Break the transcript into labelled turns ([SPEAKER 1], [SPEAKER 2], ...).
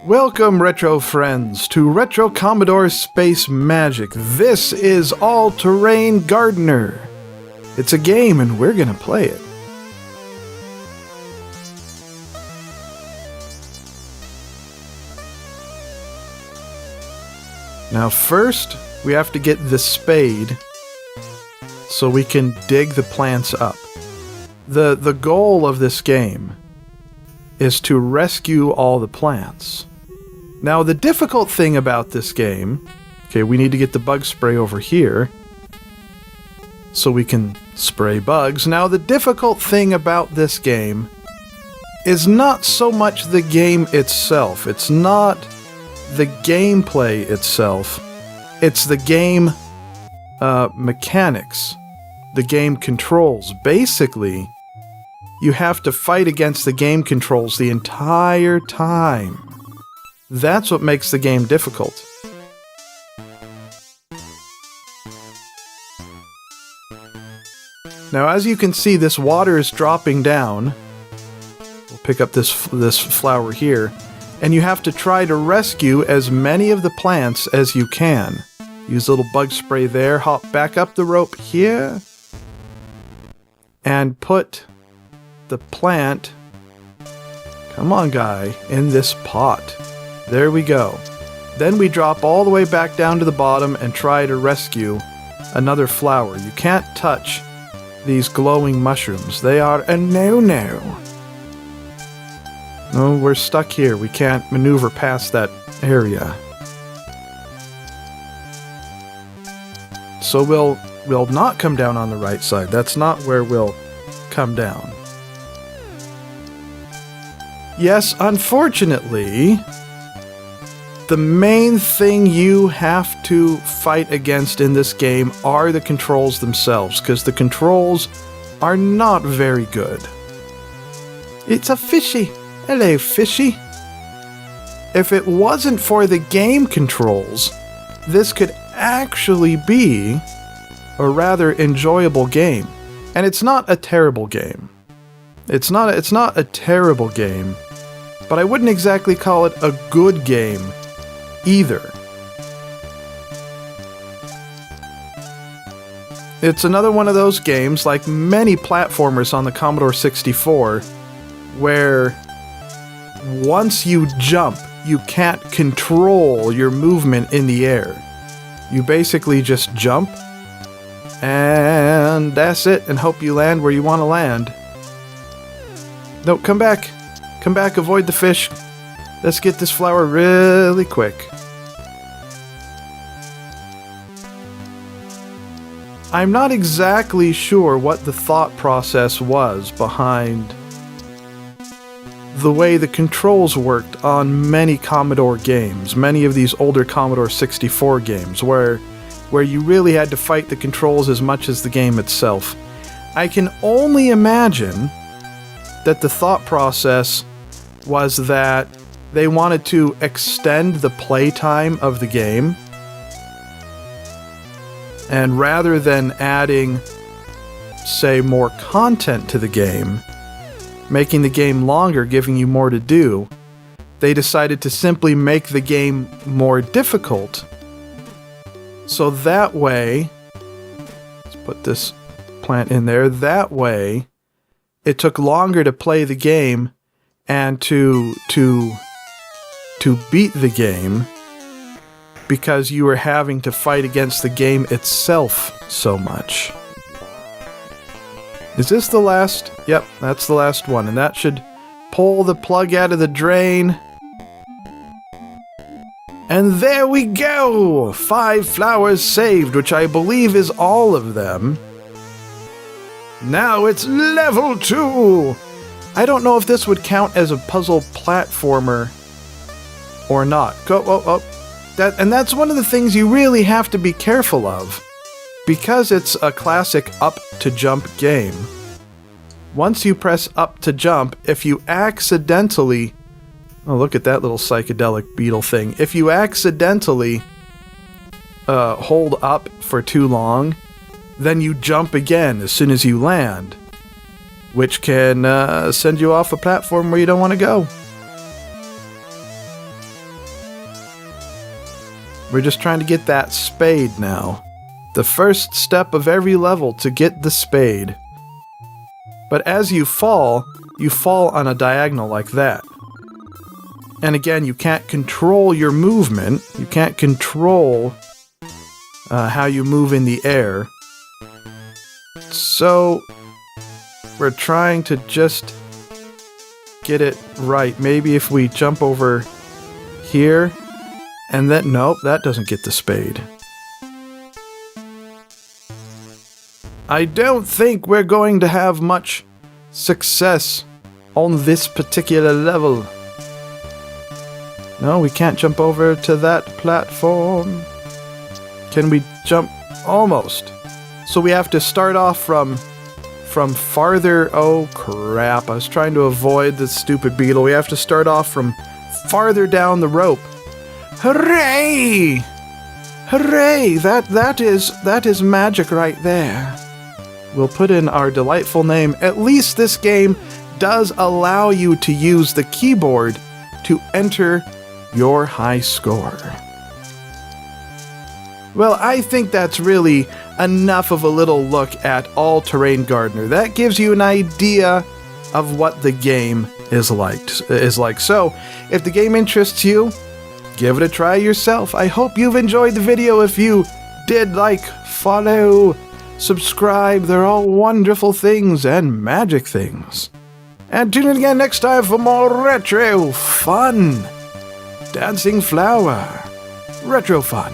[SPEAKER 1] Welcome, retro friends, to Retro Commodore Space Magic. This is All-Terrain Gardener. It's a game and we're gonna play it. Now first, we have to get the spade so we can dig the plants up. The goal of this game is to rescue all the plants. Now the difficult thing about this game, okay, we need to get the bug spray over here so we can spray bugs. Now the difficult thing about this game is not so much the game itself. It's not the gameplay itself. It's the game mechanics, the game controls. Basically, you have to fight against the game controls the entire time. That's what makes the game difficult. Now, as you can see, this water is dropping down. We'll pick up this flower here. And you have to try to rescue as many of the plants as you can. Use a little bug spray there. Hop back up the rope here. And put the plant, come on guy, in this pot. There we go. Then we drop all the way back down to the bottom and try to rescue another flower. You can't touch these glowing mushrooms. They are a no-no. No, we're stuck here. We can't maneuver past that area. So we'll not come down on the right side. That's not where we'll come down. Yes, unfortunately, the main thing you have to fight against in this game are the controls themselves, because the controls are not very good. It's a fishy. Hello, fishy. If it wasn't for the game controls, this could actually be a rather enjoyable game. And it's not a terrible game. It's not a terrible game. But I wouldn't exactly call it a good game either. It's another one of those games, like many platformers on the Commodore 64, where once you jump, you can't control your movement in the air. You basically just jump, and that's it, and hope you land where you want to land. No, come back. Come back, avoid the fish. Let's get this flower really quick. I'm not exactly sure what the thought process was behind the way the controls worked on many Commodore games, many of these older Commodore 64 games, where you really had to fight the controls as much as the game itself. I can only imagine that the thought process was that they wanted to extend the playtime of the game, and rather than adding, say, more content to the game, making the game longer, giving you more to do, they decided to simply make the game more difficult. So that way, let's put this plant in there, that way it took longer to play the game and to beat the game, because you were having to fight against the game itself so much. Is this the last? Yep, that's the last one, and that should pull the plug out of the drain. And there we go! 5 flowers saved, which I believe is all of them. Now it's level 2! I don't know if this would count as a puzzle platformer or not. That's one of the things you really have to be careful of. Because it's a classic up to jump game. Once you press up to jump, if you accidentally... Oh, look at that little psychedelic beetle thing. If you accidentally hold up for too long, then you jump again as soon as you land, which can send you off a platform where you don't want to go. We're just trying to get that spade now. The first step of every level to get the spade. But as you fall on a diagonal like that. And again, you can't control your movement. You can't control how you move in the air. So we're trying to just get it right. Maybe if we jump over here, and then, nope, that doesn't get the spade. I don't think we're going to have much success on this particular level. No, we can't jump over to that platform. Can we jump? Almost. So we have to start off from farther. Oh crap, I was trying to avoid the stupid beetle. We have to start off from farther down the rope. Hooray! Hooray! That is magic right there. We'll put in our delightful name. At least this game does allow you to use the keyboard to enter your high score. Well, I think that's really enough of a little look at All Terrain Gardener. That gives you an idea of what the game is like. So, if the game interests you, give it a try yourself. I hope you've enjoyed the video. If you did, like, follow, subscribe. They're all wonderful things and magic things. And tune in again next time for more retro fun. Dancing flower. Retro fun.